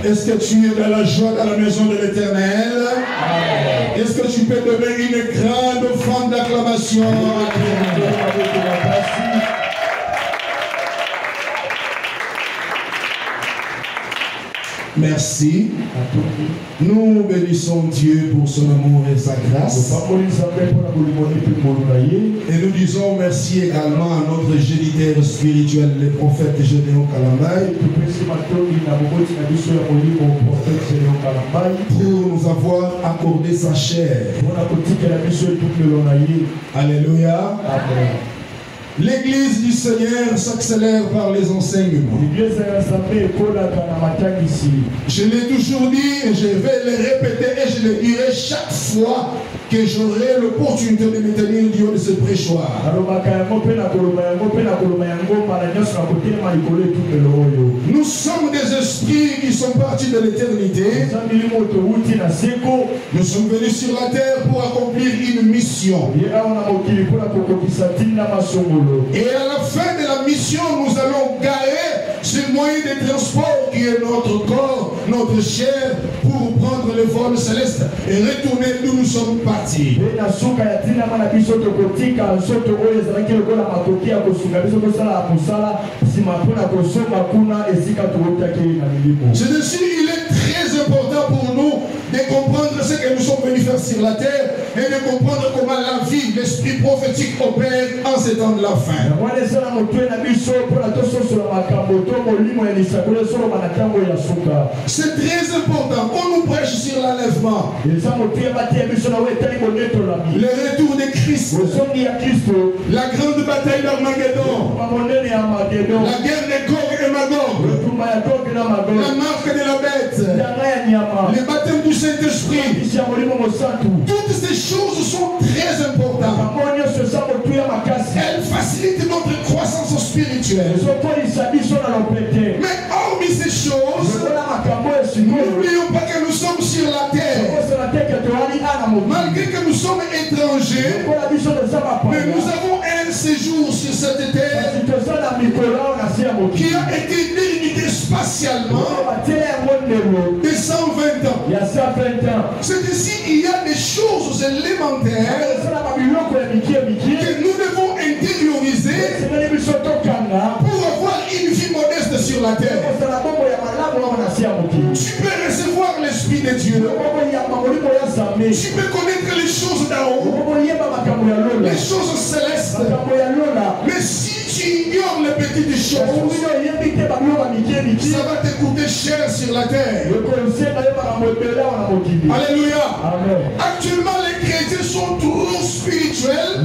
Est-ce que tu es dans la joie dans la maison de l'Éternel? Est-ce que tu peux donner une grande offrande d'acclamation? Merci. Nous bénissons Dieu pour son amour et sa grâce. Et nous disons merci également à notre géniteur spirituel, le prophète Gédéon Kalambay, pour nous avoir accordé sa chair. Alléluia. Amen. L'Église du Seigneur s'accélère par les enseignements. Je l'ai toujours dit et je vais le répéter et je le dirai chaque fois que j'aurai l'opportunité de me tenir du haut de ce prêchoir. Nous sommes des esprits qui sont partis de l'éternité. Nous sommes venus sur la terre pour accomplir une mission. Et à la fin de la mission, nous allons garer ce moyen de transport qui est notre corps, notre chair, pour prendre le vol céleste et retourner d'où nous sommes partis. C'est-à-dire, il est très important pour nous de comprendre ce que nous sommes venus faire sur la terre et de comprendre comment la vie, l'esprit prophétique opère en ces temps de la fin. C'est très important. On nous prêche sur l'enlèvement, le retour de Christ, la grande bataille d'Armageddon, la guerre de Gog et Magog, la marque de la bête, le baptême du Saint-Esprit. Toutes ces choses sont très importantes. Elles facilitent notre croissance spirituelle. Mais hormis ces choses, n'oublions pas que nous sommes sur la terre. Malgré que nous sommes étrangers, mais nous avons un séjour sur cette terre qui a été délimité spatialement de 120 ans. C'est ici il y a des choses élémentaires que nous devons intérioriser pour avoir une vie modeste sur la terre. Tu peux recevoir l'Esprit de Dieu. Tu peux connaître les choses d'en haut, les choses célestes. Mais si tu ignores les petites choses, ça va te coûter cher sur la terre. Alléluia. Actuellement, les chrétiens sont trop spirituels.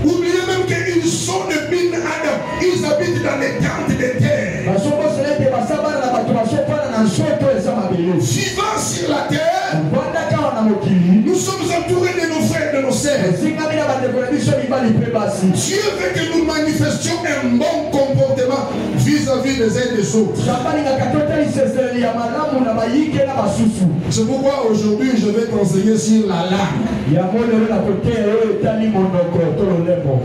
Oubliez même qu'ils sont de bin Adam. Ils habitent dans les tentes de terre. Vivant sur la terre, nous sommes entourés de nos frères et de nos sœurs. Dieu veut que nous manifestions un bon comportement vis-à-vis des uns des autres. C'est pourquoi aujourd'hui je vais t'enseigner sur la langue.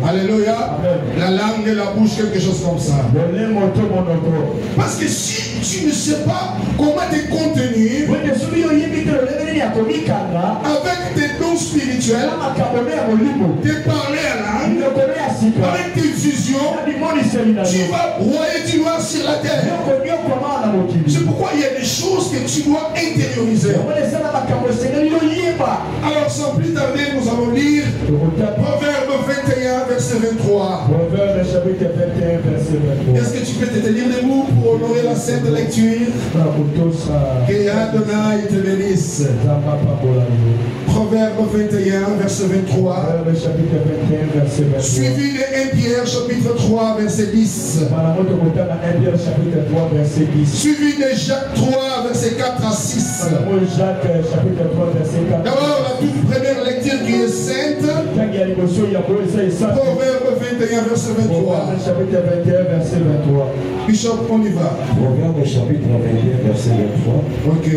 Alléluia. La langue et la bouche, quelque chose comme ça. Parce que si tu ne sais pas comment te contenir avec tes dons spirituels, te parler à langue, avec tes visions, tu vas broyer du noir sur la terre. C'est pourquoi il y a des choses que tu dois intérioriser. Alors sans plus tarder, nous allons lire Proverbe 21, verset 23. Est-ce que tu peux te tenir debout pour honorer la sainte lecture? Que Adonai te bénisse. Proverbe 21, verset 23. Suivi de 1 Pierre, chapitre 3, verset 10. Suivi de Jacques 3, verset 4 à 6. D'abord, la toute première lecture qui est sainte. Proverbe 21, verset 23. Bishop, on y va. Proverbe chapitre 21, verset 23. Ok.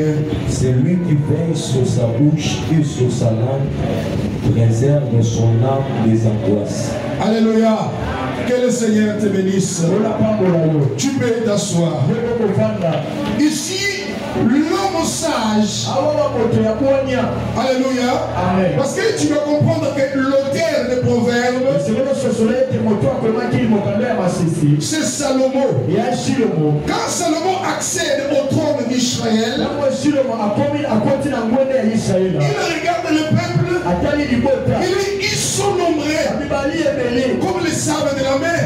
C'est lui qui veille sur sa bouche et sur sa langue, préserve son âme des angoisses. Alléluia. Que le Seigneur te bénisse. Tu peux t'asseoir. Ici, l'homme sage. Alléluia. Amen. Parce que tu dois comprendre que l'auteur des proverbes, c'est Salomon. Quand Salomon accède au trône d'Israël, il regarde le peuple. Ils sont nombreux comme les sables de la mer.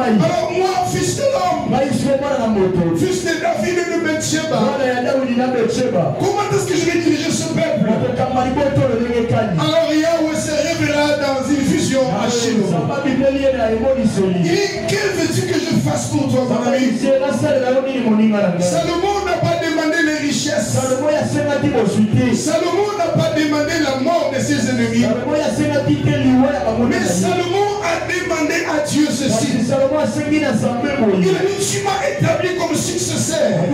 Alors moi, fils de l'homme, fils de David et de Bathsheba, comment est-ce que je vais diriger ce peuple? Alors Yahweh se révéla dans une vision à Shiloh. Il dit, que veux-tu que je fasse pour toi, mon ami? Salomon n'a pas demandé les richesses. Salomon n'a pas demandé la mort de ses ennemis. Mais Salomon a demandé à Dieu ceci. Il a dit, tu m'as établi comme successeur. Et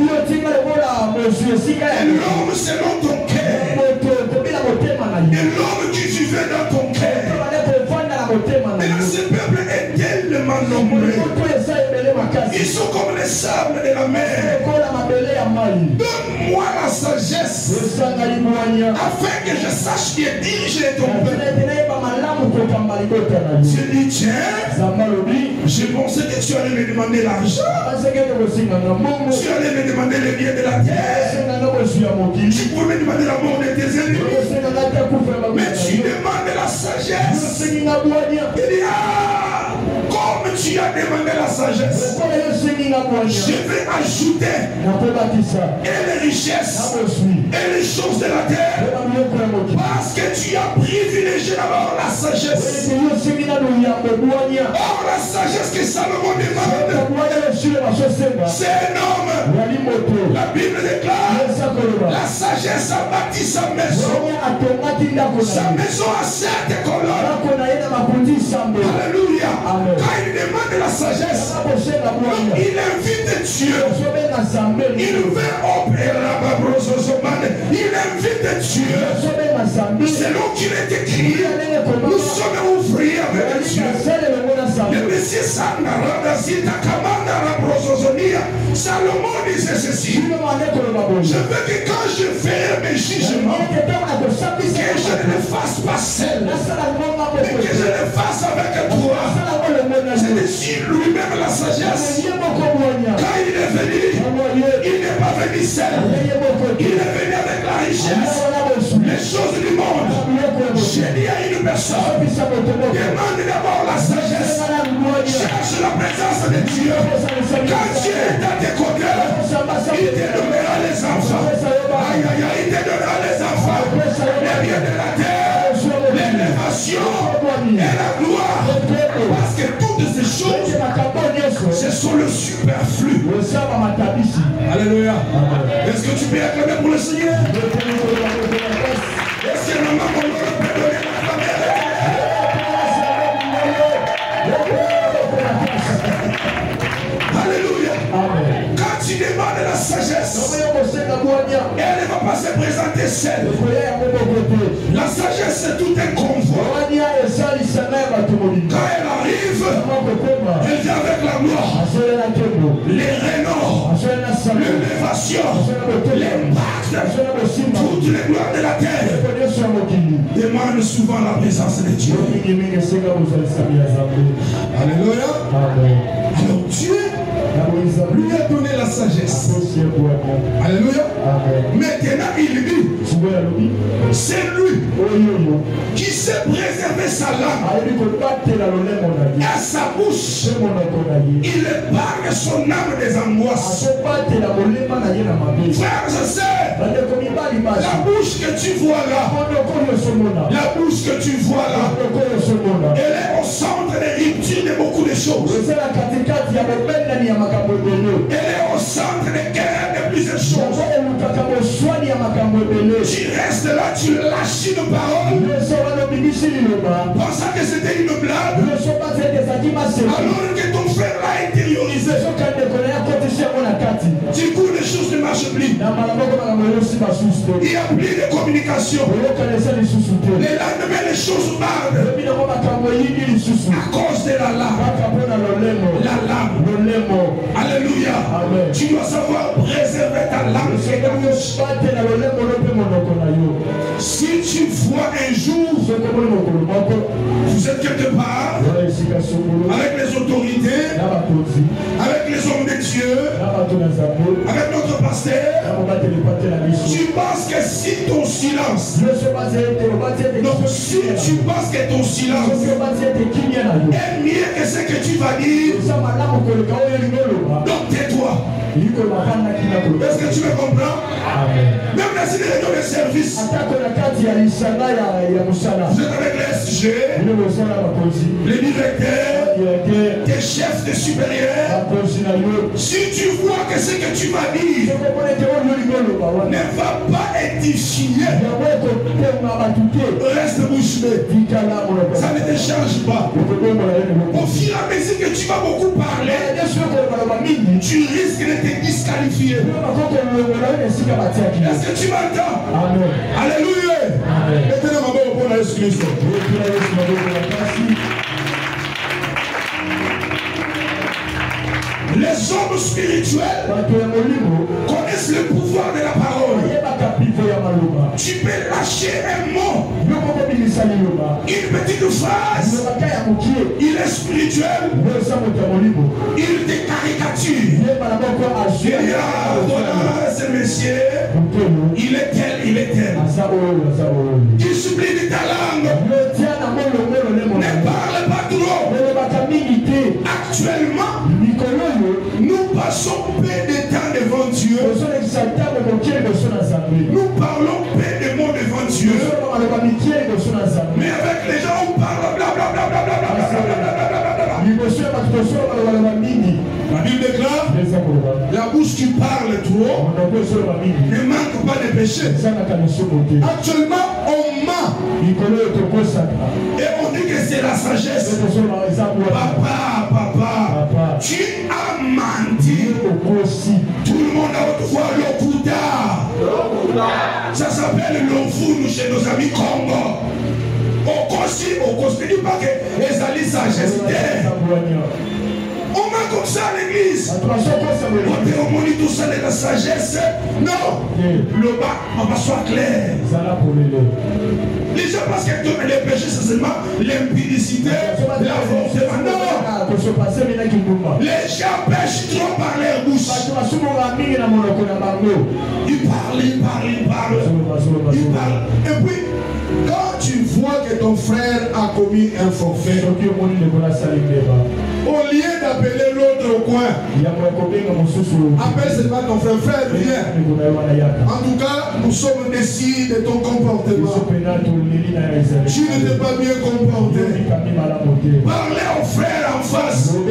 l'homme selon ton cœur. Et l'homme qui vivait dans ton cœur. Et là, ce peuple est tellement nombreux. Ils sont comme les sables de la mer. Donne-moi la sagesse afin que je sache qui est dirigé ton peuple. Je dis, tiens, je pensais que tu allais me demander l'argent. Tu allais me demander les biens de la terre. Tu pouvais me demander la mort de tes ennemis. Mais tu demandes la sagesse. Il dit, ah, comme tu as demandé la sagesse, je vais ajouter et les richesses et les choses de la terre, parce que tu as privilégié d'abord la sagesse. Or la sagesse que Salomon demande, c'est un homme. La Bible déclare, la sagesse a bâti sa maison. Sa maison a 7 colonnes. Alléluia. Quand il demande la sagesse, il invite Dieu. Il veut opérer. Il invite Dieu. Selon qu'il est écrit, nous sommes ouvriers avec Dieu. Le Messie Salomon disait ceci. Je veux que quand je ferai mes jugements, que je ne le fasse pas seul, mais que je le fasse avec toi. C'est ici lui-même la sagesse. Quand il est venu, il n'est pas venu seul. Il est venu avec la richesse, les choses du monde. J'ai dit à une personne, demande d'abord la sagesse. Cherche la présence de Dieu. Quand Dieu est à tes côtés, il te donnera les enfants. Aïe, aïe, aïe, il te donnera les enfants. Les biens de la terre, l'élévation et la gloire. Parce que toutes ces choses, ce sont le superflu. Alléluia. Est-ce que tu peux acclamer pour le Seigneur? Est-ce que maman peut donner l'acclamation? Alléluia. Quand tu demandes la sagesse, elle ne va pas se présenter seule. La sagesse, c'est tout un convoi. Quand elle arrive, elle vient avec la gloire, les rénaux, l'élévation, l'impact, toutes les gloires de la terre. Demande souvent la présence de Dieu. Alléluia. Alors Dieu lui a donné la sagesse. Alléluia. Maintenant il dit, c'est lui qui sait préserver sa langue à sa bouche. Il épargne son âme des angoisses. Frères et sœurs, la bouche que tu vois là, la bouche que tu vois là, elle est au centre des ruptures de beaucoup de choses. Elle est au centre des guerres de plusieurs choses. Tu restes là, tu lâches une parole, pensant que c'était une blague, alors que ton frère l'a intériorisé. Du coup, les choses ne marchent plus. Il n'y a plus de communication. Le lendemain, les choses parlent. À cause de la lame. La lame. Alléluia. Amen. Tu dois savoir préserver ta lame. Si tu vois un jour, vous êtes quelque part, avec les autorités, avec les hommes de Dieu, avec notre pasteur, tu penses que si ton silence, donc si tu penses que ton silence est mieux que ce que tu vas dire, donc tais-toi. Est-ce que tu me comprends? Même dans une réunion de service, vous êtes avec les SG, les directeurs, tes chefs, tes supérieurs. Si tu vois que ce que tu vas dire ne va pas édifier, reste bouche bée. Ça ne te change pas. Au fur et à mesure que tu vas beaucoup parler, tu risques de te disqualifier. Est-ce que tu m'entends? Alléluia. Mettez-le ma main pour Jésus-Christ. Les hommes spirituels connaissent le pouvoir de la parole. Tu peux lâcher un mot, une petite phrase. Il est spirituel. Il te caricature. Ce monsieur, il est tel, il est tel. Il supplie de ta langue. Ne parle pas trop. Actuellement, nous passons peu de temps devant Dieu. Nous parlons peu de mots devant Dieu. Mais avec les gens, on parle blablabla. La Bible déclare, la bouche qui parle trop ne manque pas de péché. Actuellement, on ment. Et on dit que c'est la sagesse. Papa, tu as menti. Tout le monde a autrefois l'Okuta. Ça s'appelle l'Ofunu chez nos amis Congo. On considère pas que les alliés sagesse. On met comme ça à l'église. On dit tout ça de la sagesse. Non. Le bas, on va soit clair. Les gens pensent que les péchés, c'est seulement l'impudicité, l'avortement. Non. Les gens pêchent trop par leur bouche. Ils parlent. Et puis, quand tu vois que ton frère a commis un forfait, au lieu d'appeler l'autre au coin, appelle seulement ton frère. Frère, viens. En tout cas, nous sommes déçus de ton comportement. Tu ne t'es pas bien comporté. Parlez au frère en face. Ne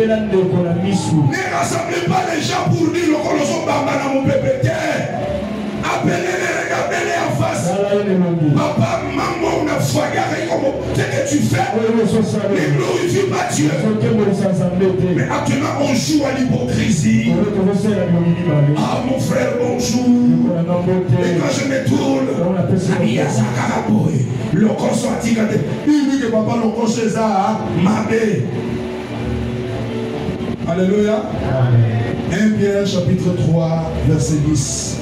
rassemblez pas les gens pour dire le colosso bamba dans mon PPT. Appelez-les, regardez-les en face. Papa, maman, on a foyé avec ce que tu fais. Ne glorifie pas Dieu. Mais actuellement, on joue à l'hypocrisie. Ah, mon frère, bonjour. Et quand je me tourne, le corps il dit que papa, le corps c'est ça, Mabé. Alléluia. 1 Pierre chapitre 3, verset 10.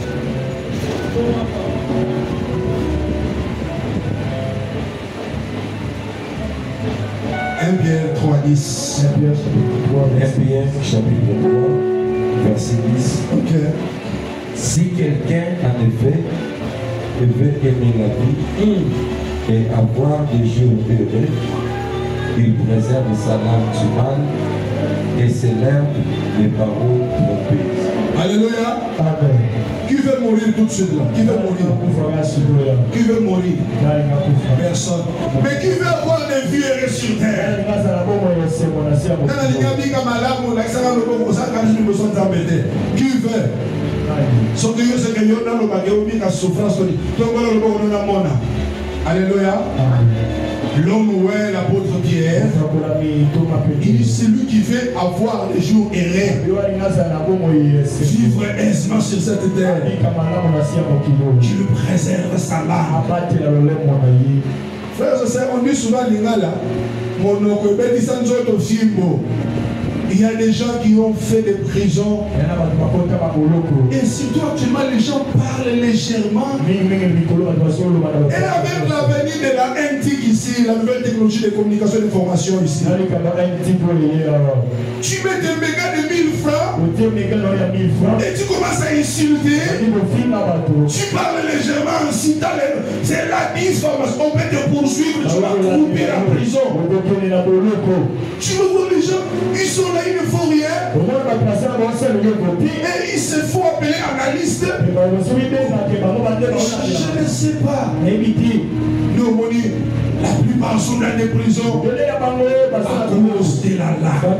1 Pierre 3, 10. 1 Pierre chapitre 3, verset 10. Ok. Si quelqu'un en effet veut aimer la vie et avoir des jours heureux, il préserve sa langue du mal et s'élève les paroles trompeuses. Alléluia. Amen. Qui veut mourir tout de suite là? Qui veut mourir? Qui veut mourir? Personne. Mais qui veut avoir des vies heureuses sur terre? Qui veut? Alléluia. L'homme oué, l'apôtre Pierre, il dit celui qui veut avoir des jours heureux, vivre aisément sur cette terre, qui lui préserve sa langue. Frères et sœurs, on dit souvent Lingala, Il y a des gens qui ont fait des prisons. Et surtout actuellement, les gens parlent légèrement. Et avec la venue de la NTIC ici, la nouvelle technologie de communication et d'information ici, tu mets des mégas de 1000 francs et tu commences à insulter. Tu parles légèrement en citant c'est la diffamation. On peut te poursuivre, tu vas couper la prison. Tu vois les gens, ils sont là, ils ne font rien. Et ils se font appeler analystes. Je ne sais pas. Nous, la plupart sont dans des prisons à cause de la langue.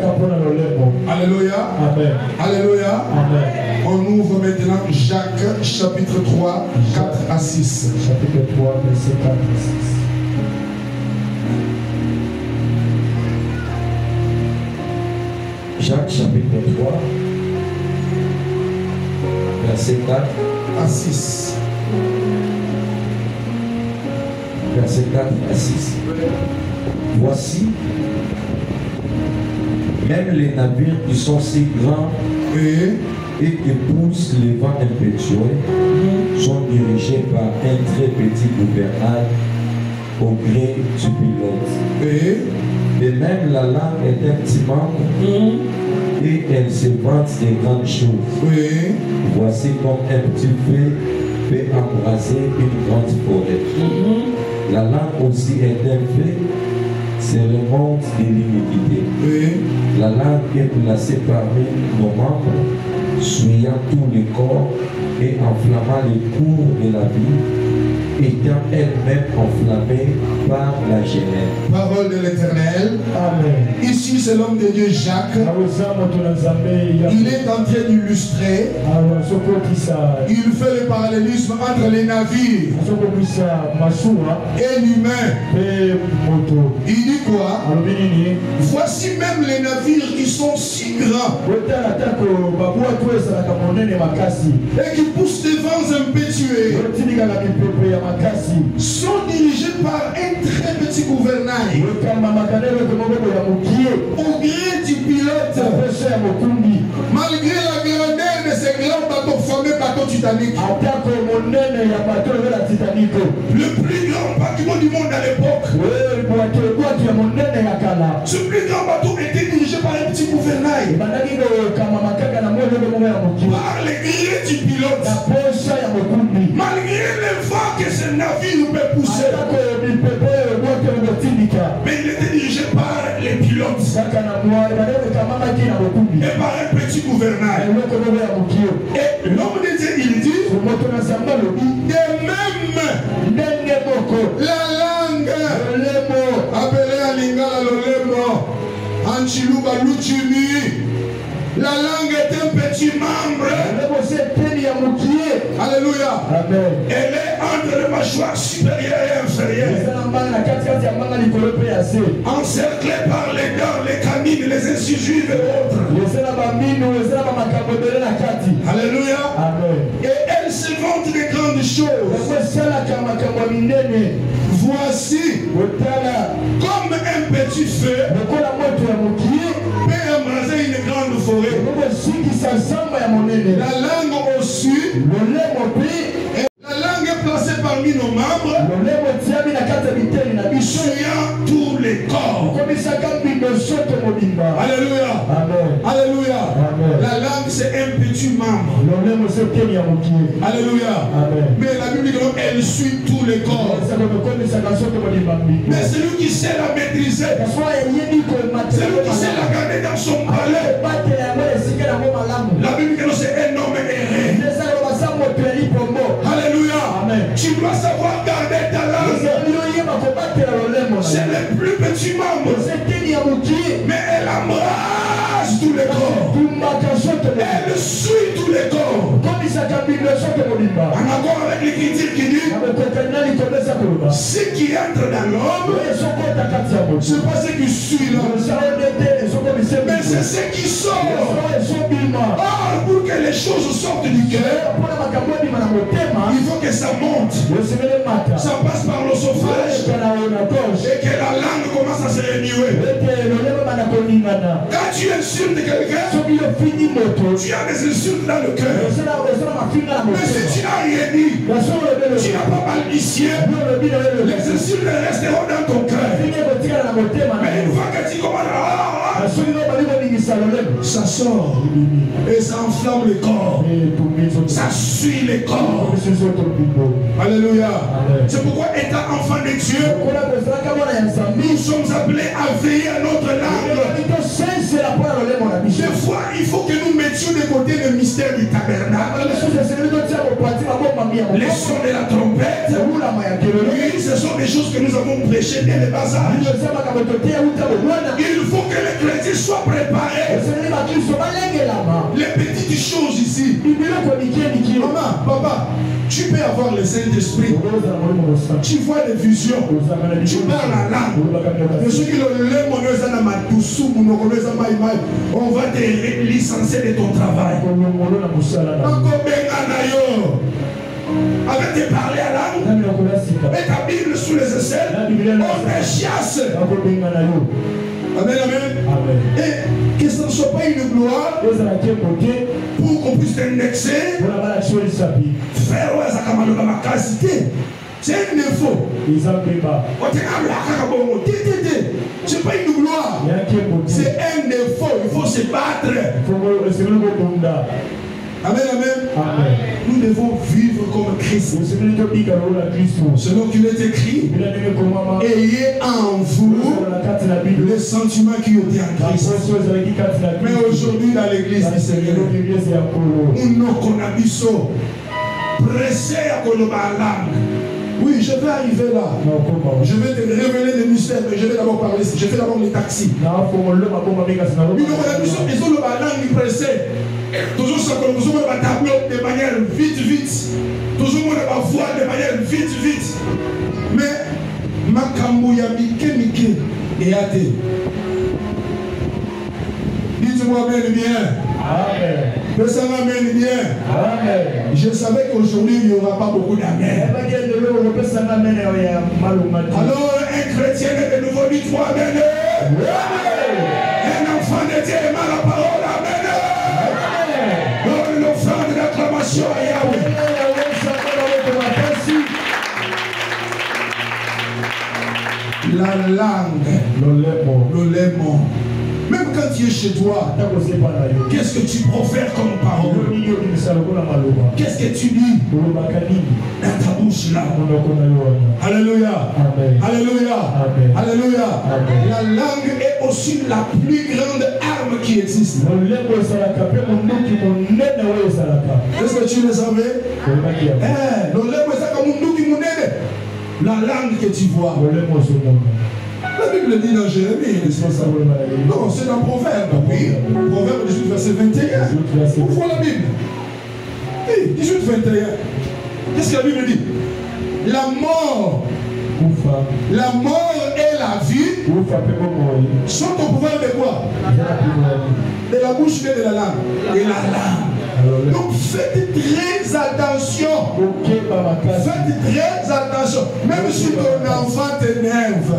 Alléluia. Amen. Alléluia. Amen. On ouvre maintenant Jacques chapitre 3, 4 à 6. Chapitre 3, verset 4 à 6. Jacques chapitre 3, verset 4 à 6. Verset 4 à 6. Voici, même les navires qui sont si grands et qui poussent les vents impétueux sont dirigés par un très petit gouvernail au gré du pilote. Et même la langue est un petit membre et elle se vante des grandes choses. Voici comme un petit feu peut embraser une grande forêt. La langue aussi est un feu, c'est le monde de l'iniquité. La langue est placée parmi nos membres, souillant tout le corps et enflammant les cours de la vie, étant elle-même enflammée par la genèse. Parole de l'Éternel. Amen. Ici, c'est l'homme de Dieu Jacques. Il est en train d'illustrer. Il fait le parallélisme entre les navires et l'humain. Il dit quoi? Voici même les navires qui sont si grands et qui poussent des vents impétueux sont dirigés par un très petit gouvernail au gré du pilote. Malgré la grandeur de ces grands bateaux, fameux bateaux Titanic, le plus grand bâtiment du monde à l'époque, ce plus grand bateau était dirigé par un petit gouvernail par les gré du pilote. Malgré les vents que ce navire peut pousser, mais il était dirigé par les pilotes et par un petit gouvernail. Et l'homme de Dieu, il dit, de même la langue appelée à Lingala Lolemo, Anchiluba Luchimi, la langue est un petit membre. Alléluia. Amen. Elle est entre les mâchoires supérieures et inférieures, encerclée par les dents, les canines, les incisives et autres. Alléluia. Amen. Et elle se vante des grandes choses. Voici comme un petit feu peut embraser une grande forêt. La langue au-dessus, la langue est placée parmi nos membres, souillant tous les corps. Alléluia. Amen. Alléluia. Amen. La langue c'est un petit membre. Alléluia. Amen. Mais la Bible dit qu'elle suit tous les corps. Mais celui qui sait la maîtriser, celui qui sait la garder dans son palais, la Bible dit que c'est un homme erré. Alléluia. Amen. Tu dois savoir garder ta langue. C'est le plus petit membre, mais elle embrasse tous les corps. Elle suit tous les corps. En accord avec l'écriture qui dit ce qui entre dans l'homme, c'est pas ce qui suit l'homme, mais c'est ce qui sort. Or, pour que les choses sortent du cœur, il faut que ça monte. Ça passe par l'osophage et que la langue commence à se remuer. Quand tu insultes quelqu'un, tu as des insultes dans le cœur. Mais si tu n'as rien dit, tu n'as pas balbutié, les insultes resteront dans ton cœur. Mais une fois que tu commences ça sort et ça enflamme le corps, ça suit le corps. Alléluia. C'est pourquoi étant enfant de Dieu, nous sommes appelés à veiller à notre langue. Des fois il faut que nous mettions de côté le mystère du tabernacle, les sons de la trompette. Oui, ce sont des choses que nous avons prêchées dès le bas âge. Il faut que les chrétiens soient préparés. Les petites choses ici. Maman, papa, tu peux avoir le Saint-Esprit. Tu vois des visions. Tu parles en langue. On va te licencier de ton travail. Avec te parler à langue, et ta Bible sous les aisselles, on te chasse. Amen, amen. Et que ce ne soit pas une gloire pour qu'on puisse t'indexer. Frère, c'est un défaut. C'est pas une gloire. C'est un défaut. Il faut se battre. Amen, amen. Amen. Nous devons vivre comme Christ. Selon qu'il est écrit, ayez en vous les sentiments qui ont été en Christ. Mais aujourd'hui, dans l'église du Seigneur, nous connaissons pressé à Kolobalang. Oui, je vais arriver là. Je vais te révéler les mystères, mais je vais d'abord parler. Je fais d'abord les taxis. Nous toujours ça que nous avons tableau de manière vite. Toujours on va voir de manière vite. Mais makambo ya mike et athée. Dites-moi bien. Amen. Que ça m'amène bien. Amen. Je savais qu'aujourd'hui il n'y aura pas beaucoup d'amen. Alors un chrétien est de nouveau, dites-moi amen. Un enfant de Dieu aime la parole, amen. Donne l'offrande d'acclamation à Yahweh. La langue, le lémon. Même quand tu es chez toi, qu'est-ce que tu profères comme parole? Qu'est-ce que tu dis dans ta bouche là? Alléluia. Alléluia. Alléluia. La langue est aussi la plus grande arme qui existe. Est-ce que tu le savais? La langue que tu vois. La Bible dit dans Jérémie, non, c'est dans Proverbe, oui. Proverbe 18, verset 21. Ouvre la Bible. Oui, 18, 21. Qu'est-ce que la Bible dit? La mort et la vie sont au pouvoir de quoi? De la bouche et de la langue. Et la langue. Donc faites très attention. Faites très attention. Même si ton enfant t'énerve,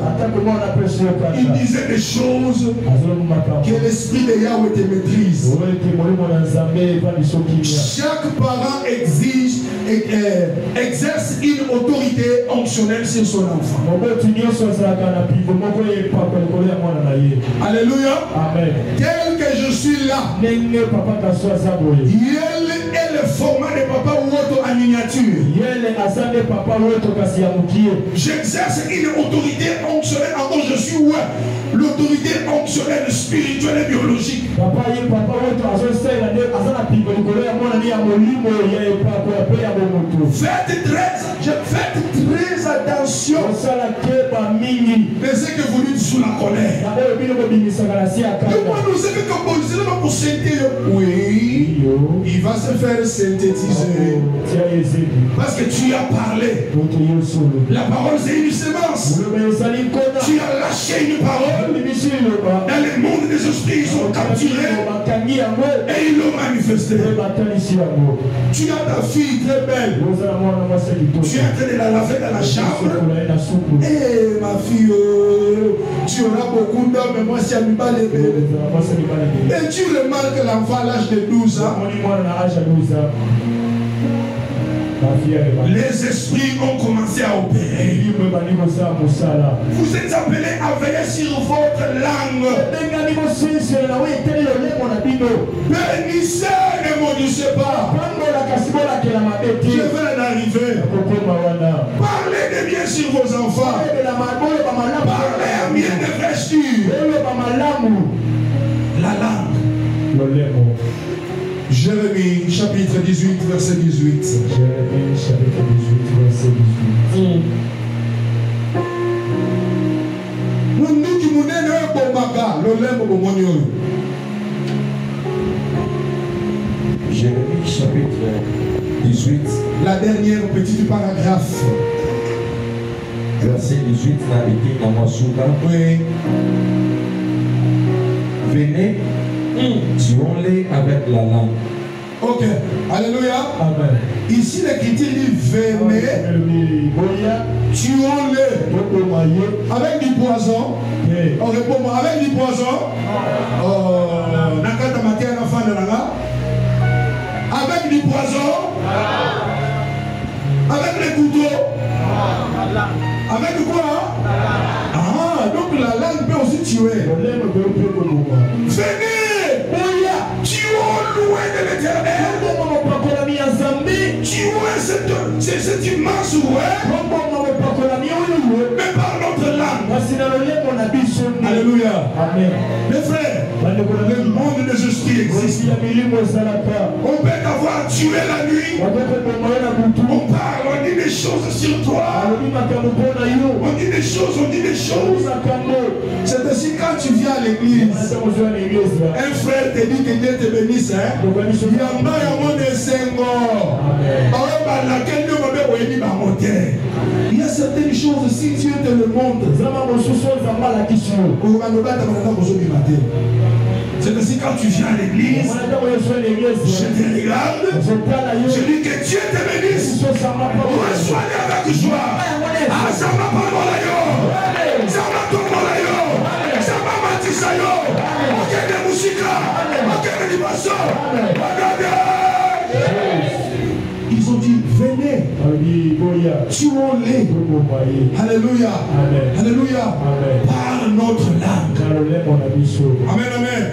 il disait des choses que l'esprit de Yahweh te maîtrise. Chaque parent exerce une autorité onctionnelle sur son enfant. Alléluia. Amen. Tel que je suis là, elle est le format de papa ou autre en miniature. J'exerce une autorité onctionnelle. Encore je suis ouais. L'autorité onctionnelle spirituelle et biologique. Faites très attention de ce que vous dites sous la la colère. Moi, nous savons que pour sentir, oui, il va se faire synthétiser. Parce que tu as parlé. La parole, c'est une semence. Tu as lâché une parole. Dans le monde des esprits, ils sont capturés. Et ils l'ont manifesté. Tu as ta fille très belle. Tu es en train de la laver dans la chambre. Eh ma fille, tu auras beaucoup d'hommes, mais moi si elle pas les bébés. Et tu remarques l'enfant à l'âge de 12 ans. Les esprits ont commencé à opérer. Vous êtes appelés à veiller sur votre langue. Bénissez, ne maudissez pas. Je vais en arriver. Parlez de bien sur vos enfants. Parlez à bien de vestir. La langue. Jérémie chapitre 18 verset 18. Jérémie chapitre 18 verset 18. Jérémie chapitre 18. La dernière petite paragraphe. Verset 18 n'a été dans ma souda. Oui. Venez, tuons-les avec la langue. Ok. Alléluia. Amen. Ici l'écriture dit venez, tuons-les avec du poison. On répond avec du poison. Avec du poison. Avec les couteaux. Avec quoi? Ah, donc la langue peut aussi tuer. Venez, tuons loin de l'éternel. Tuons cette immense mais par notre langue. Alléluia. Amen. Mes frères, le monde des esprits existe. On peut t'avoir tué la nuit. On parle, on dit des choses sur toi. On dit des choses. C'est ainsi quand tu viens à l'église. Un frère te dit que Dieu te bénisse. Il y a certaines choses, si Dieu te le montre, c'est ainsi quand tu viens à l'église, je te regarde, je dis que Dieu te bénisse. Reçois-les avec joie. Ah, ça m'a pas molayo. Ça m'a pas molayo. Ça m'a matisayo. Ok, de musique. Ok, de dimension. Ils ont dit, venez, tuons-les. Alléluia. Alléluia. Par notre langue. Amen, amen.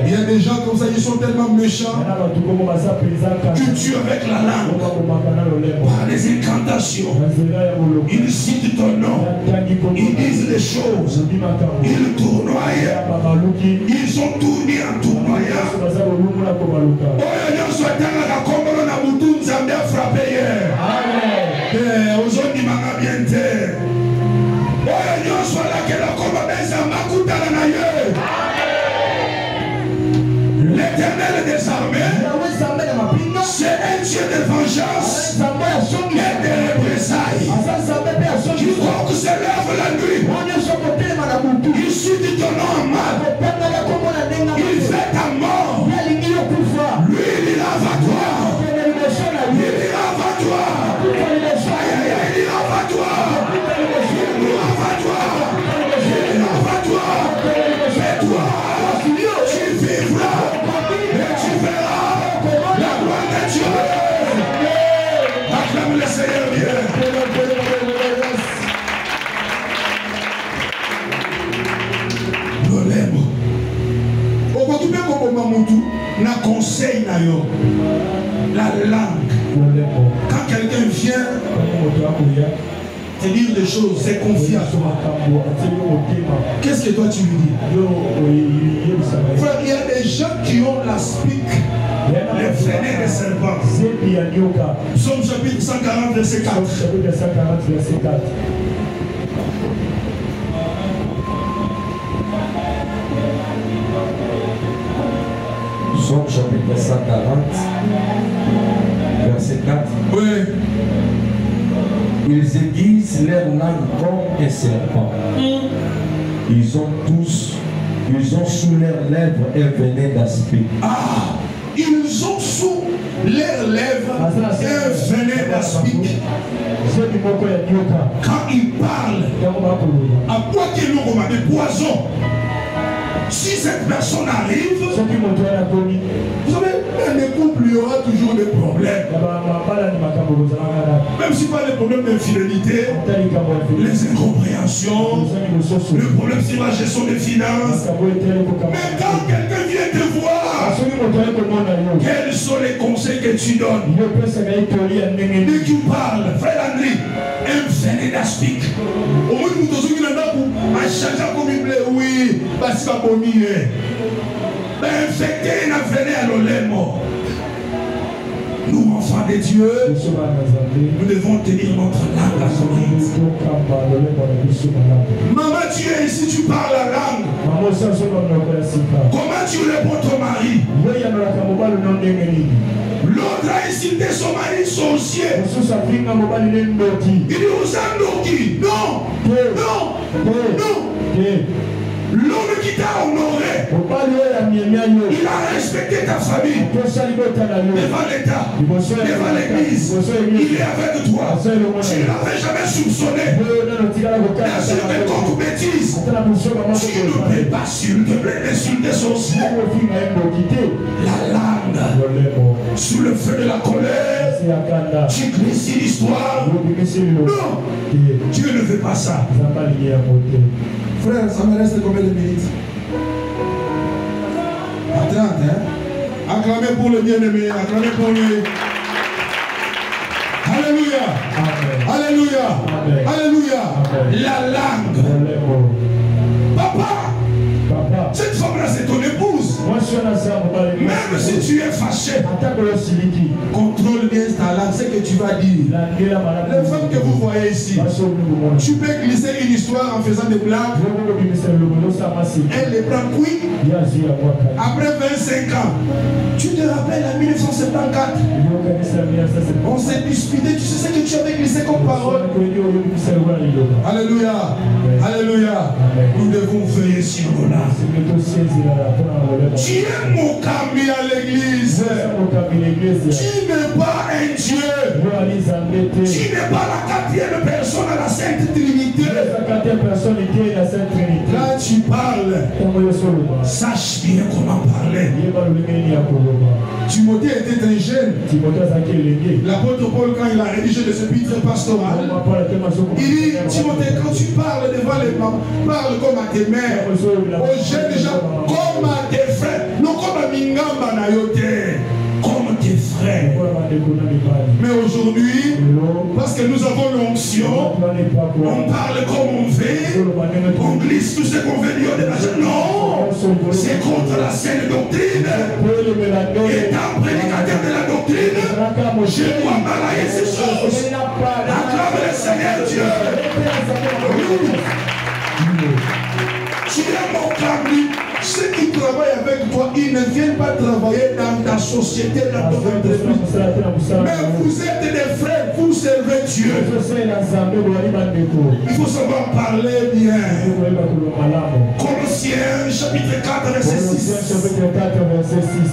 Il y a des gens comme ça, ils sont tellement méchants que tuent avec la langue. Par les incantations. Ils citent ton nom. Ils disent des choses. Ils tournoient. Ils ont tourné en tournoyant. Frappé hier. Aujourd'hui, m'a bien terre. L'Éternel des armées, c'est un Dieu de vengeance et de représailles. Quiconque se lève la nuit, il suit ton nom en mal. Il fait ta mort. Lui, il ira à toi. Il ira à toi. Il ira à toi. Il ira à toi. Il ira à toi. Mais toi, tu vivras et tu verras la gloire de Dieu. Acclame le Seigneur bien. Lolemo. Okotume ko mamutu na conseil na yo. La langue. Quand quelqu'un vient te dire des choses, c'est confiant. Qu'est-ce que toi tu lui dis? Frère, il y a des gens qui ont la spique, les frenets des serpents. Psaume chapitre 140, verset 4. Psaume chapitre 140, verset 4. Oui. Ils aiguisent leur langue comme un serpent. Ils ont sous leurs lèvres un venin d'aspic. Ah, ils ont sous leurs lèvres un venin d'aspic. Quand ils parlent, à quoi qu'ils nous commandent des poisons. Si cette personne arrive, vous savez, dans les couples, il y aura toujours des problèmes. Même si pas les problèmes d'infidélité, les incompréhensions, le problème sur la gestion des finances. Mais quand quelqu'un vient te voir, quels sont les conseils que tu donnes? Dès que tu parles, frère André, un venin d'aspic. Au moins, nous sommes à changer comme il plaît, oui, parce que c'est infecté, il a venin à l'olemo. Nous, enfants de Dieu, nous devons tenir notre langue à son rythme. Maman, tu es ici, tu parles la langue. Comment tu réponds ton mari? L'autre a insulté son mari sorcier. Il dit aux Andoki, non, non, non. L'homme qui t'a honoré, il a respecté ta famille devant l'État, devant l'Église. Il est avec toi. Tu ne l'avais jamais soupçonné dans une quelconque bêtise. Tu ne peux pas, s'il te plaît, insulter son ciel. La langue, sous le feu de la colère, tu glisses l'histoire. Non, Dieu ne veut pas ça. Frère, ça me reste combien de minutes? À 30, hein? Acclamez pour le bien-aimé, acclamez pour lui. Alléluia. Amen. Alléluia. Amen. Alléluia. Amen. La langue. Papa, cette femme-là, c'est ton épouse. Même si tu es fâché, contrôle bien ta langue, ce que tu vas dire. Les femmes que vous voyez ici, tu peux glisser une histoire en faisant des blagues. Elle les prend oui. Après 25 ans, tu te rappelles en 1974, on s'est disputé, tu sais ce que tu avais glissé comme parole. Alléluia. Alléluia. Nous devons veiller sur nos langues. Tu es mon cami à l'église. Tu n'es pas un Dieu. Tu n'es pas la quatrième personne à la Sainte Trinité. Là tu parles. Sache bien comment parler. Timothée était un jeune. L'apôtre Paul, quand il a rédigé des épîtres pastorales, il dit, Timothée, quand tu parles devant les mamans, parle comme à tes mères, aux jeunes gens, comme à tes frères, non comme à Mingamba Nayote, comme tes frères. Mais aujourd'hui, parce que nous avons l'onction, on parle comme on veut, on glisse tout ce qu'on veut dire de la jeune. Non, c'est contre la saine doctrine. Étant prédicateur de la doctrine, je dois balayer ces choses. Acclame le Seigneur Dieu. Tu es mon cami. Ceux qui travaillent avec toi, ils ne viennent pas travailler dans ta société, dans ton entreprise. Mais vous êtes des frères, vous servez Dieu. Il faut savoir parler bien. Colossiens chapitre 4, verset 6.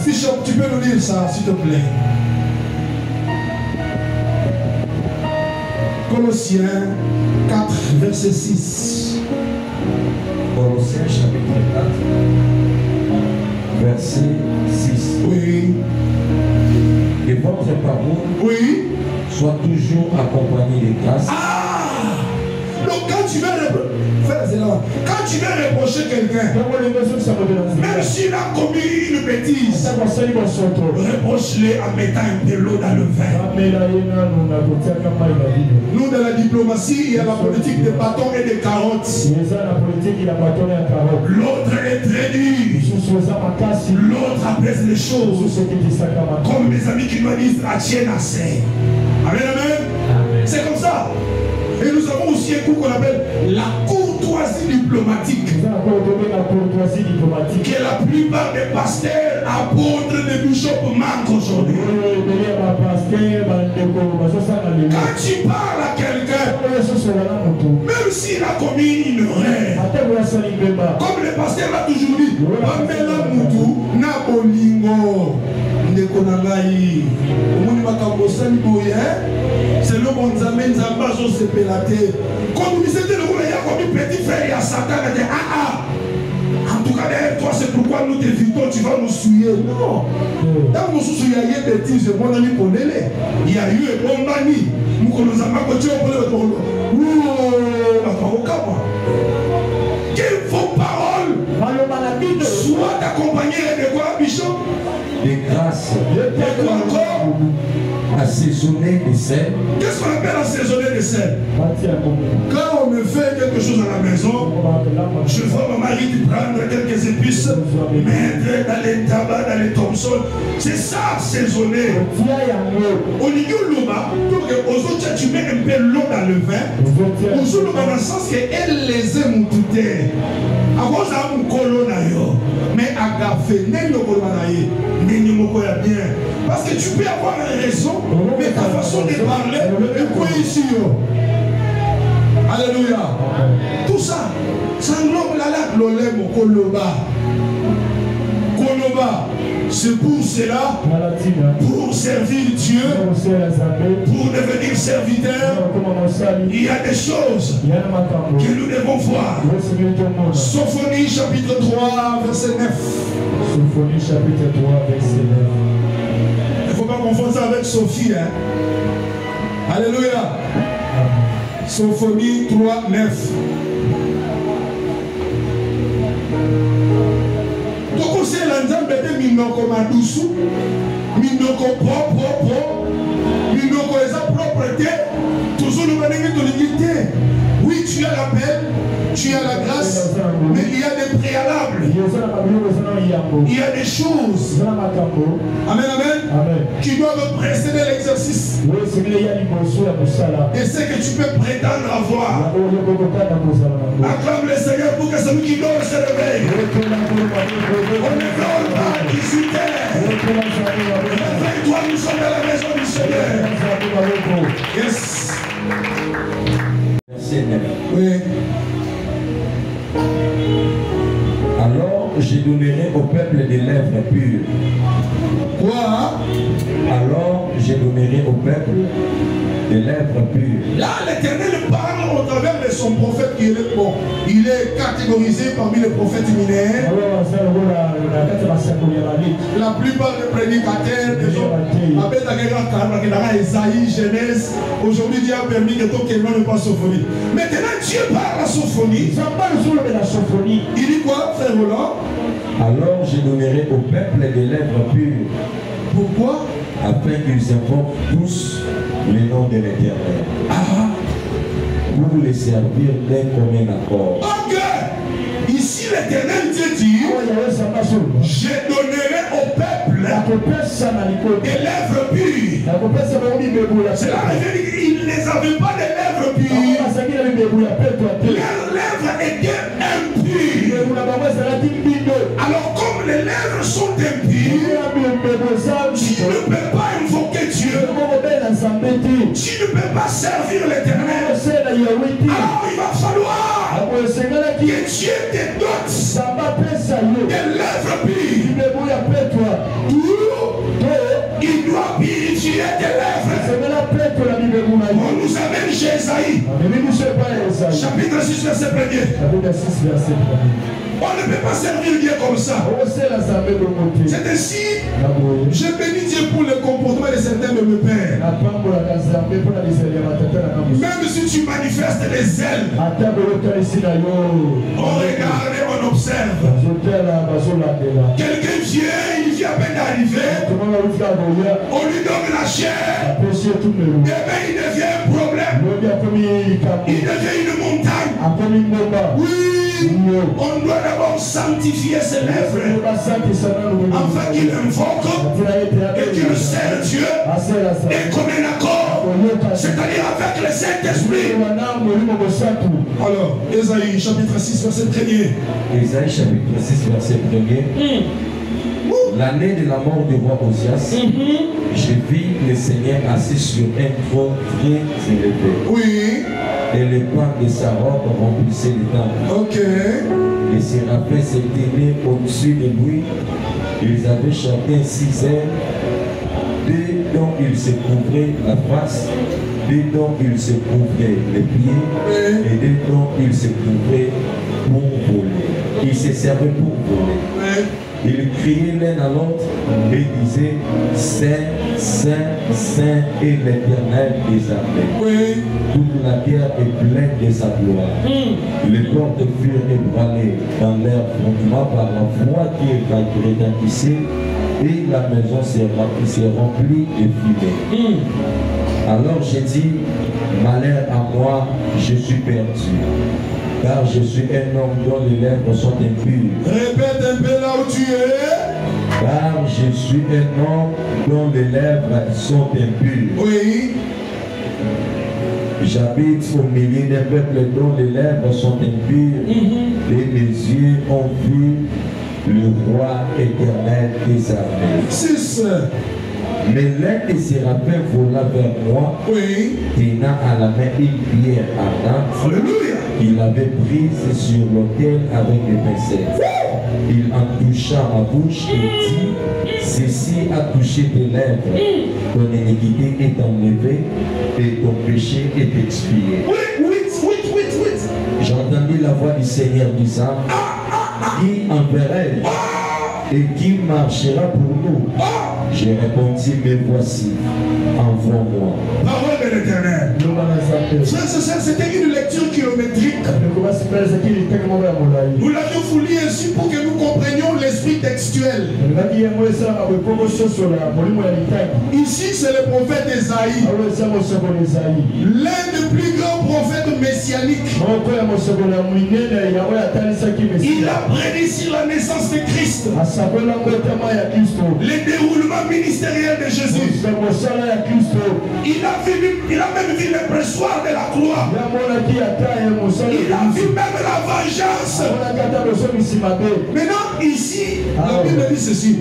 Bishop, tu peux nous lire ça, s'il te plaît. Colossiens 4, verset 6. Colossiens chapitre 4, verset 6. Oui. Et votre parole, oui, soit toujours accompagnée de grâce. Ah! Donc quand tu veux reprocher quelqu'un, même s'il a commis une bêtise, reproche-le en mettant un peu l'eau dans le vin. Nous, dans la diplomatie, il y a la politique des bâtons et des carottes. L'autre est très dur. L'autre apaise les choses. Comme mes amis qui nous disent à tienne assez. Amen, amen. C'est comme ça. Et nous avons aussi un cours qu'on appelle la cour courtoisie diplomatique que la plupart des pasteurs, apôtres, des bishops manquent aujourd'hui. Quand tu parles à quelqu'un, même s'il a commis une erreur, comme le pasteur l'a toujours dit, Pamela Moutou, na bolingo, Nekonangaï, Omoni Makambosani Boye, c'est le bon Zamen Zambazo Sepelate. Comme il s'était le rôle, il y a comme petit frère, il y a Satan, il a dit en tout cas, derrière toi, c'est pourquoi nous t'évitons, tu vas nous souiller. Non. Dans mon souci, il y a eu des bêtises, mon ami Ponele. Il y a eu un bon mani. Nous connaissons ma côté, on peut le dire. Qu'il faut parole soit accompagné de quoi, Bishop? De grâce. De quoi encore? Assaisonner de sel. Qu'est-ce qu'on appelle assaisonner de sel? Quand on me fait quelque chose à la maison, je vois mon mari prendre quelques épices, mettre dans les tabacs, dans les Thompson. C'est ça, assaisonner. Au niveau de l'eau, aux autres, tu mets un peu l'eau dans le vin. Aux autres, dans le sens qu'elle les aime tout. Avant ça, on colonne. Mais à gaffer, bien. Parce que tu peux avoir raison, mais ta façon de parler est quoi ici? Alléluia. Tout ça, ça englobe la lac, l'olem, koloba. Koloba, c'est pour cela, pour servir Dieu, pour devenir serviteur. Il y a des choses que nous devons voir. Sophonie chapitre 3, verset 9. Sophonie chapitre 3, verset 9. Il ne faut pas confondre ça avec Sophie. Hein? Alléluia. Sophonie 3, 9. Donc on sait l'ensemble de Minoko Madoussou, Minoko propre, Minoko est sa propreté, toujours nous venons de l'unité. Oui, tu as l'appel, tu as la grâce, mais il y a des préalables. Il y a des choses. Amen, amen. Qui doivent précéder l'exercice. Et c'est que tu peux prétendre avoir. Acclame le Seigneur pour que celui qui dort se réveille. On ne dort pas à 18h. Réveille-toi, nous sommes dans la maison du Seigneur. Yes. Oui. Alors je donnerai au peuple des lèvres pures. Quoi? Alors je donnerai au peuple des lèvres pures. Là, l'Éternel parle au travers de son prophète qui est bon. Il est catégorisé parmi les prophètes mineurs. La plupart des prédicateurs, des gens, Esaïe, Genèse, aujourd'hui Dieu a permis que ton Kénon ne pas Sophonie. Maintenant, Dieu parle à Sophonie. Il dit quoi, frère Roland? Alors je donnerai au peuple des lèvres pures. Pourquoi? Afin qu'ils invoquent tous le nom de l'Éternel. Pour les servir d'un commun accord. Ok. Ici l'Éternel Dieu dit, je donnerai au peuple des lèvres pures. C'est là qu'il ne les avait pas des lèvres pures. Leurs lèvres étaient impures. Alors comme les lèvres sont impures, tu ne peux pas invoquer Dieu. Tu ne peux pas servir l'Éternel. Alors il va falloir que Dieu te dote des lèvres pures. Il doit purifier tes lèvres. On nous amène chez Esaïe. Chapitre 6, verset 1er. On ne peut pas servir Dieu comme ça. C'est ainsi, je bénis Dieu pour le comportement de certains de mes pères. Même si tu manifestes des ailes, on regarde et on observe. Quelqu'un vient, il vient à peine d'arriver, on lui donne la chair, et bien il devient un problème. Il devient une montagne. Oui, on doit d'abord sanctifier ses lèvres afin qu'il invoque et qu'il sert Dieu et comme un accord. C'est-à-dire avec le Saint-Esprit. Alors, Ésaïe chapitre 6, verset 1er. Ésaïe chapitre 6, verset 1er. L'année de la mort du roi Osias, je vis le Seigneur assis sur un trône très élevé. Oui. Et les pans de sa robe remplissaient le temple. Ok. Les séraphins se tenaient au-dessus de lui. Ils avaient chacun 6 ailes. 2 dont ils se couvraient la face, 2 dont ils se couvraient les pieds, et 2 dont ils se couvraient pour voler. Ils se servaient pour voler. Ils criaient l'un à l'autre et disaient Saint, Saint, Saint est l'Éternel des armées. Toute la terre est pleine de sa gloire. Les portes furent ébranlées dans l'air fondement par la voix qui retentissait et la maison s'est remplie de fumée. Alors j'ai dit, malheur à moi, je suis perdu. Car je suis un homme dont les lèvres sont impures. Répète un peu là où tu es. Car je suis un homme dont les lèvres sont impures. Oui. J'habite au milieu d'un peuple dont les lèvres sont impures. Et mes yeux ont vu le roi éternel des armées. 6. Mais l'un des séraphins vola vers moi, tenant à la main une pierre ardente. Alléluia. Il avait prise sur l'autel avec des pincettes. Il en toucha ma bouche et dit, ceci a touché tes lèvres. Ton iniquité est enlevée et ton péché est expié. J'entendis la voix du Seigneur disant, qui enverrai et qui marchera pour nous? J'ai répondu, mais voici, envoie-moi. Parole de l'Éternel. C'était une lecture kilométrique. Nous l'avions voulu ainsi pour que nous comprenions l'esprit textuel. Ici, c'est le prophète Ésaïe. L'un des plus grands prophètes messianiques. Il a prédit sur la naissance de Christ. Le déroulement ministériel de Jésus. Il a même vu le pressoir de la croix. Il a vu même la vengeance. Maintenant, ici, la Bible dit ceci.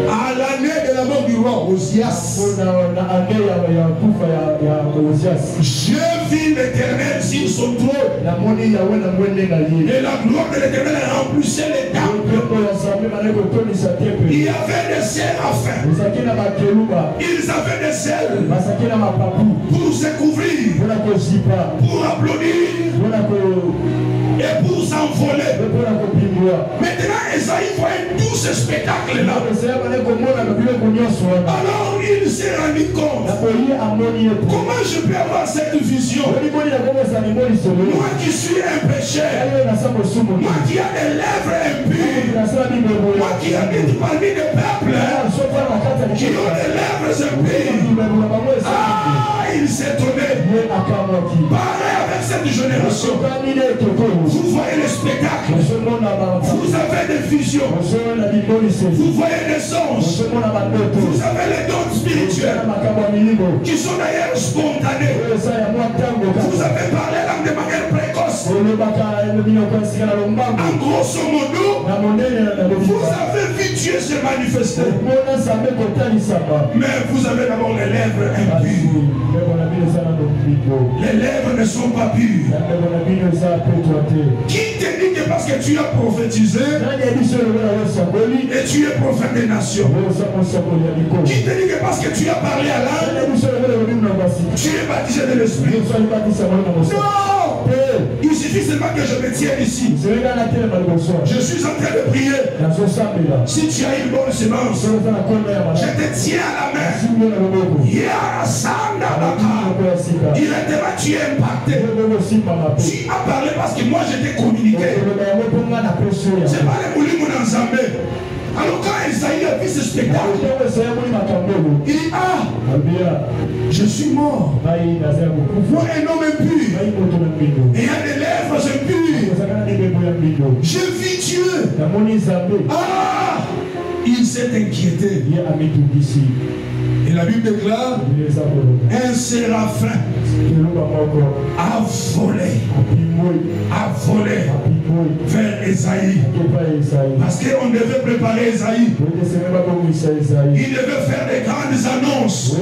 À l'année de la mort du roi Osias, je vis l'Éternel sur son trône. Et la gloire de l'Éternel remplissait les temples. Il y avait des séraphins. Ils avaient des ailes pour se couvrir, pour applaudir et pour s'envoler. Maintenant, Esaïe voyait tout ce spectacle-là. Alors il s'est rendu compte. Comment je peux avoir cette vision? Moi qui suis un pécheur, moi qui ai des lèvres impures, moi qui habite parmi des peuples qui ont des lèvres impures. Ah, il s'est donné. Pareil avec cette génération. Vous voyez le spectacle. Vous avez des visions. Vous voyez des songes. Vous avez les dons spirituels qui sont d'ailleurs spontanés. Vous avez parlé langue de manière précoce. En grosso modo, vous avez vu Dieu se manifester. Mais vous avez d'abord les lèvres impures. Les lèvres ne sont pas pures. Qui te dit que parce que tu as prophétisé et tu es prophète des nations? Qui te dit que parce que tu as parlé à l'âme, tu es baptisé de l'esprit? Non! Il suffit seulement que je me tienne ici. Je suis en train de prier. Si tu as une bonne semence, je te tiens à la main. Directement tu es impacté. Tu as parlé parce que moi je t'ai communiqué. C'est pas les moulimou dans Zambé. Alors quand Esaïe a vu ce spectacle, il dit, ah, je suis mort. Moi un homme impur. Et il y a des lèvres impures. Je vis Dieu. Ah, il s'est inquiété. Et la Bible déclare un séraphin a volé vers Esaïe. Parce qu'on devait préparer Esaïe. Il devait faire des grandes annonces.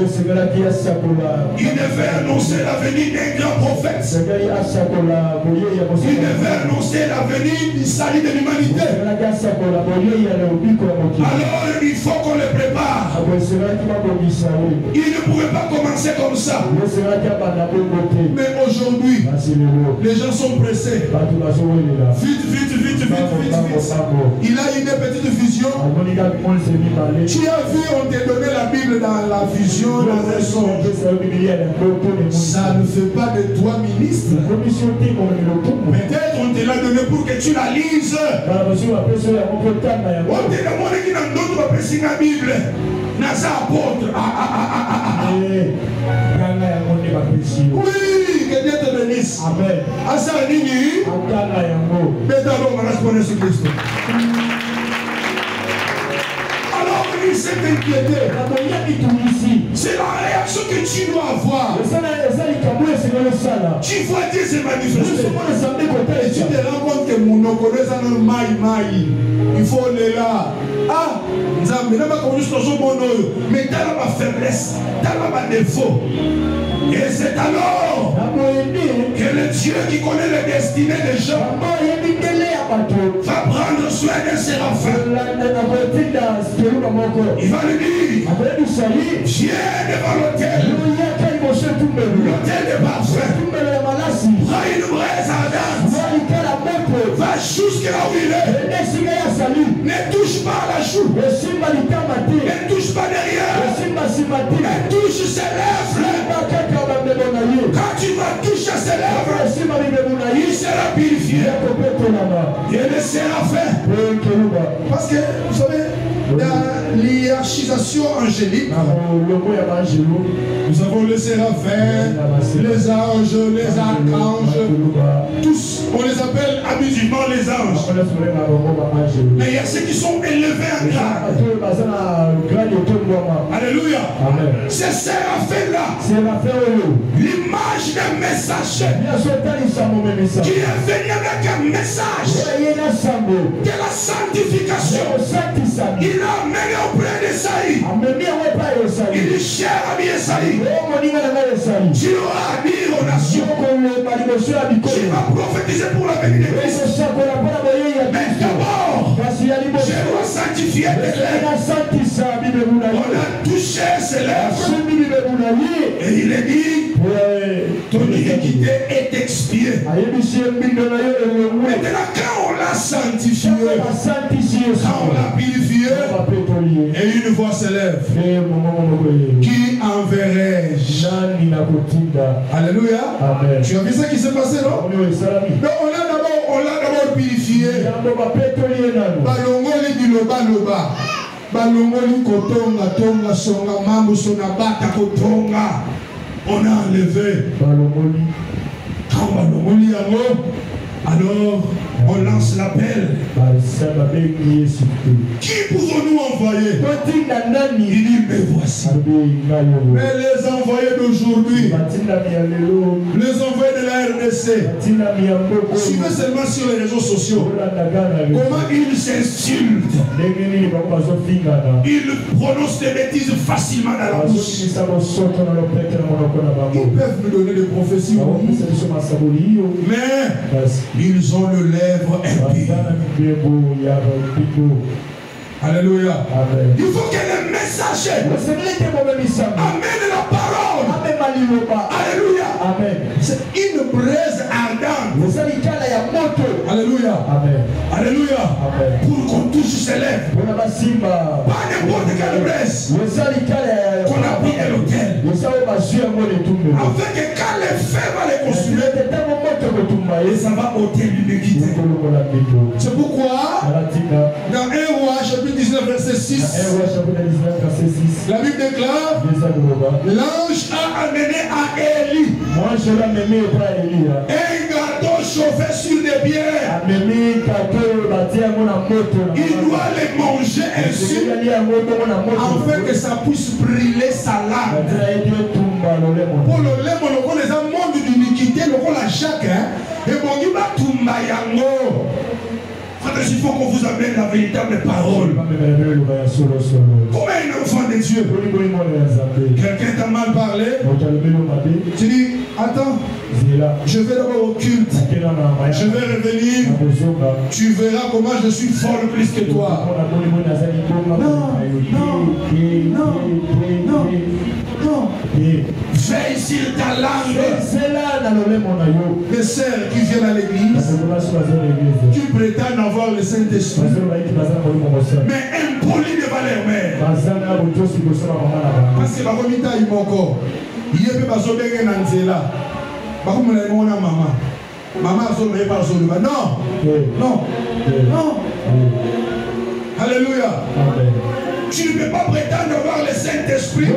Il devait annoncer la venue d'un grand prophète. Il devait annoncer la venue du salut de l'humanité. Alors il faut qu'on le prépare. Il ne pouvait pas commencer comme ça. Mais aujourd'hui, les gens sont pressés. Vite, vite, vite, vite, vite, vite. Il a une petite vision. Tu as vu, on t'a donné la Bible dans la vision, dans un songe. Ça ne fait pas de toi ministre. Peut-être on te l'a donné pour que tu la lises. On t'a demandé qu'il y a d'autres personnes la Bible. Nasa apôtre. Oui, que Dieu te bénisse. Amen. Asa nini? Bédalo manas sur Christ. Alors il s'est inquiété. C'est la réaction que tu dois avoir. Tu vois Dieu se manifester. Et tu te rends compte que mon okono est un maï. Il faut aller là. Ah, mais dans ma faiblesse, dans ma défaut. Et c'est alors que le Dieu qui connaît les destinées des gens va prendre soin d'un séraphin. Il va lui dire, viens devant l'autel. L'autel de parfum. Prends une braise ardente. Va jusqu'à là où il est. Ne touche pas à la joue. Ne touche pas derrière. Ne touche ses lèvres. Quand tu vas toucher ses lèvres, il sera purifié. Et le séraphin. Parce que, vous savez, dans l'hiérarchisation angélique, nous avons les séraphins, les anges, les archanges, tous, on les appelle abusivement les anges. Mais il y a ceux qui sont élevés en grade. Alléluia. Ces séraphins-là, l'image d'un messager qui est venu avec un message de la sanctification. Il a amené auprès d'Esaïe. Il dit, cher ami Esaïe, tu auras dit aux nations, tu vas prophétiser pour la venue de Christ. Mais d'abord, je dois sanctifier tes lèvres. On a touché ses lèvres. Et il est dit, ton iniquité est expiée. Maintenant, quand on l'a sanctifié, quand on l'a purifié, et une voix s'élève. Qui enverrai-je? Alléluia. Amen. Tu as vu ça qui s'est passé, non? Donc on l'a d'abord purifié. Balongoli biloba. Balongoli kotonga tonga songa mambo songa bata kotonga. On a enlevé. Quand balongoli yango, alors on lance l'appel. Qui pouvons-nous envoyer? Il dit, mais voici. Mais les envoyés d'aujourd'hui, les envoyés de la RDC, suivez seulement sur les réseaux sociaux comment ils s'insultent. Ils prononcent des bêtises facilement dans la bouche. Ils peuvent nous donner des prophéties, mais ils ont le lèvre impie. Alléluia. Amen. Il faut que les messagers amènent la parole. Alléluia. Amen. C'est une braise ardente. Alléluia. Amen. Alléluia. Amen. Pour qu'on touche ses lèvres. Pas n'importe quelle braise. Qu'on a pris à l'hôtel. Afin que quand les feux vont les consumer, et ça va ôter l'iniquité. C'est pourquoi dans 1 Roi chapitre 19 verset 6, la Bible déclare, l'ange a amené à Élie un gâteau chauffer sur des biens. Il doit les manger ainsi afin que ça puisse brûler sa langue. Pour le lait, on les a monde d'uniquité, le la chaque, et bon, il va tout mayango. Il faut qu'on vous amène la véritable parole. Comment un enfant de Dieu? Quelqu'un t'a mal parlé? Tu dis, attends, je vais d'abord au culte. Je vais revenir. Tu verras comment je suis fort plus que toi. Non. Veille sur ta langue. Les sœurs qui viennent à l'église, qui prétendent avoir le Saint-Esprit, mais impolis devant leur mère. Parce que ma comita est encore. Il y a pas besoin de Nanzela. Par contre, mon maman. Maman a sauvé par son non. Alléluia. Tu ne peux pas prétendre avoir le Saint-Esprit,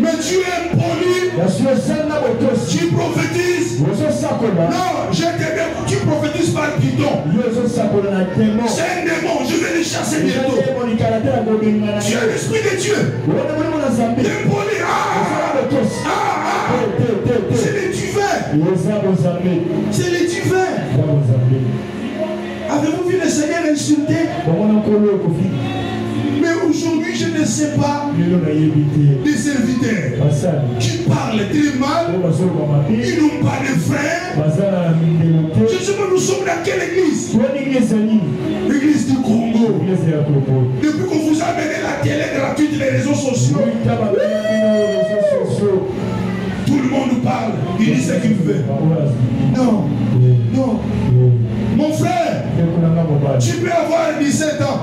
mais tu es impoli. Tu prophétises. Non, je t'aime. Tu prophétises par bidon. C'est un démon. Je vais le chasser bientôt. Tu es l'Esprit de Dieu. Impoli. C'est les divins. C'est les divins. Avez-vous vu le Seigneur insulter? Mais aujourd'hui, je ne sais pas des serviteurs qui parlent très mal, ils n'ont pas de frères. Je sais pas, nous sommes dans quelle église? L'église du Congo. Depuis qu'on vous a amené la télé gratuite, les réseaux sociaux, tout le monde parle, il dit ce qu'il veut. Non. Mon frère, tu peux avoir 17 ans.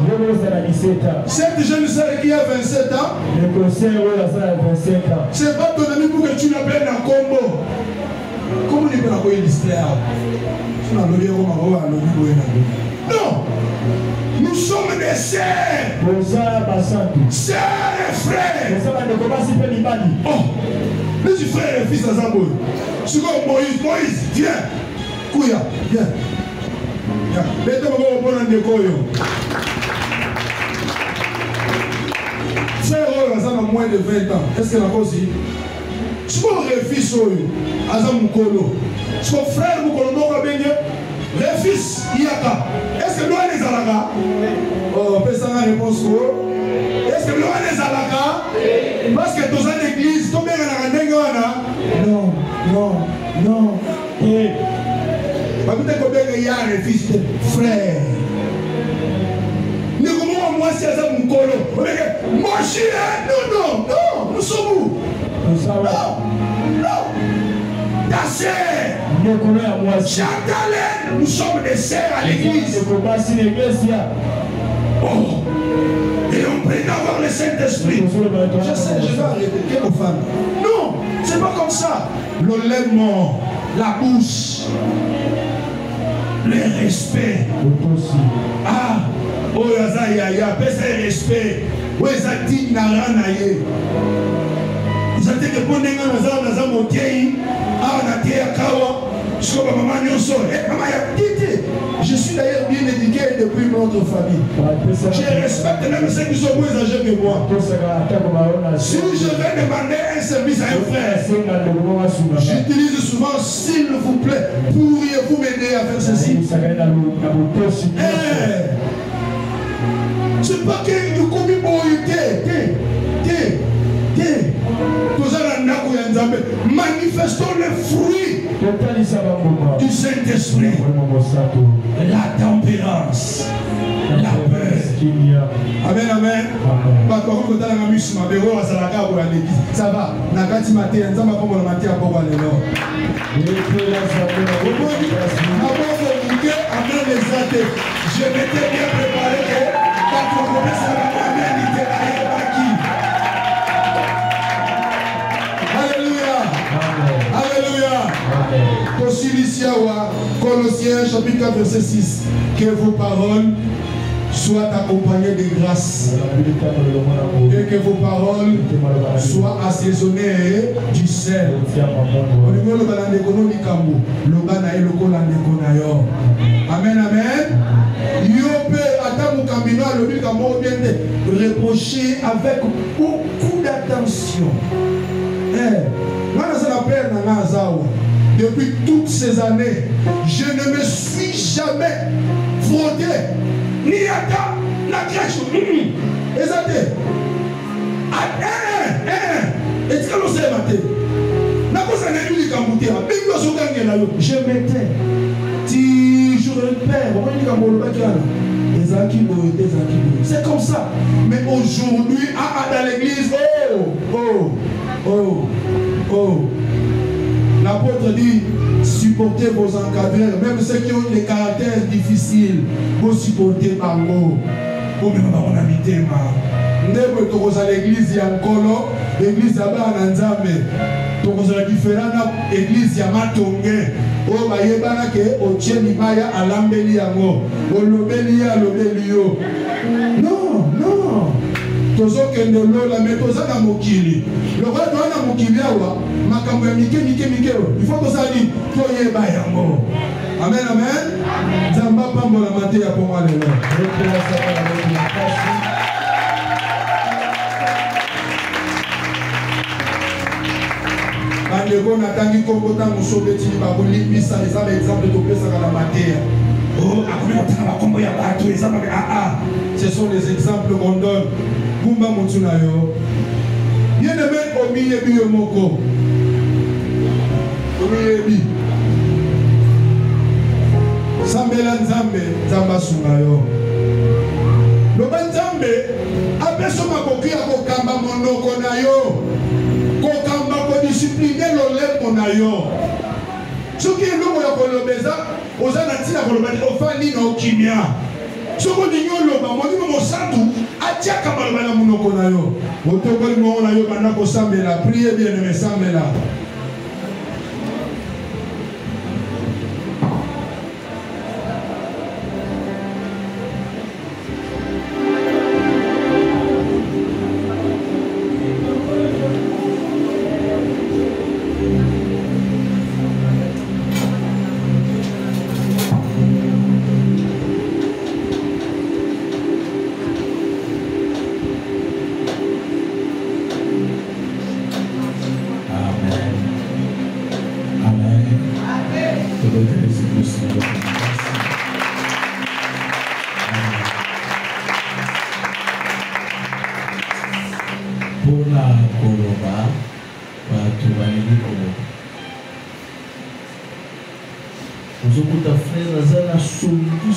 Cette jeune sœur qui a 27 ans, c'est pas ton ami pour que tu l'appelles un combo. Comment il peut l'appeler l'histoire? Non, nous sommes des sœurs. Sœurs et frères. Oh, les frères et fils de Zamboy. C'est comme Moïse, viens. Kouya, viens. Frère, on a moins de 20 ans. Est-ce que la cause est? Si vous avez un fils, si mon frère, vous avez un fils, est-ce que nous avons des alagas? Oh, personne n'a réponse. Est-ce que nous avons des alagas? Parce que dans une église, tout le monde non. Il y a un fils de frère. Nous comment moi c'est ça mon colo. Moi je suis non, nous sommes où? Non. Ta sœur. Chantal, nous sommes des sœurs à l'église. Oh. Et on prétend avoir le Saint-Esprit. Je sais, je vais arrêter. Quelle femme? Non, c'est pas comme ça. Le lèvement, la bouche. Le respect. Oh, Yazaya, pèse respect. Oui, ça dit Naranaye. Vous avez que pour les gens, nous avons je suis d'ailleurs bien éduqué depuis notre famille. Je respecte même ceux qui sont moins âgés que moi. Si je vais demander un service à un frère, j'utilise souvent s'il vous plaît, pourriez-vous m'aider à faire ceci? C'est pas que nous commis manifestons les fruits du Saint-Esprit. La tempérance, la paix. Amen. Ça va. Je m'étais bien préparé quand on commence à la Colossiens chapitre 4 verset 6. Que vos paroles soient accompagnés de grâce et que vos paroles soient assaisonnées du sel. Amen, amen. Reprocher avec beaucoup d'attention. Depuis toutes ces années, je ne me suis jamais frotté ni à la crèche. Exactement. Est-ce que l'on sait mater? Je m'étais toujours le père. C'est comme ça. Mais aujourd'hui, dans l'église, l'apôtre dit, supportez vos encadreurs, même ceux qui ont des caractères difficiles, vous supportez par vous. Vous même pas mon habité, l'église Yankolo, l'église Yabananzame, la différente église Yamatonge, oh Bayebana ke Otieni Maya Alambeli Yango, Olobeli Alobelio. Non, non. Tozo kendolo la metoza na mokili. Le roi doit na mokili awa, makambo ya mike. Il faut que ça dit toyeba yango. Amen, amen. Zamba pambo la mate ya pour moi les gens. Bandego natangi kongota musobeti babuli bisa les exemples de pesa la matière. Oh, ce sont les exemples qu'on donne. Bumba Mutsunayo. Bien aimé, Omiyebi Yomoko. Omiyebi. Sambela Nzambe, Zamba Sungayo. Le Banzambe, Abesoma Kokia Kokamba Monoko Nayo. Kokamba ko discipliner l'olep Monayo. Ce qui est l'homme de Kolobeza, aux Anatina Kolobeza, au Fani no Kimia. Ce qu'on dit, mon santou, Atia Kamalbana Munokonayo. Otokoli Monayo, Manako Sambela, priez bien aimé Sambela. Ozokuta frère aza na sondi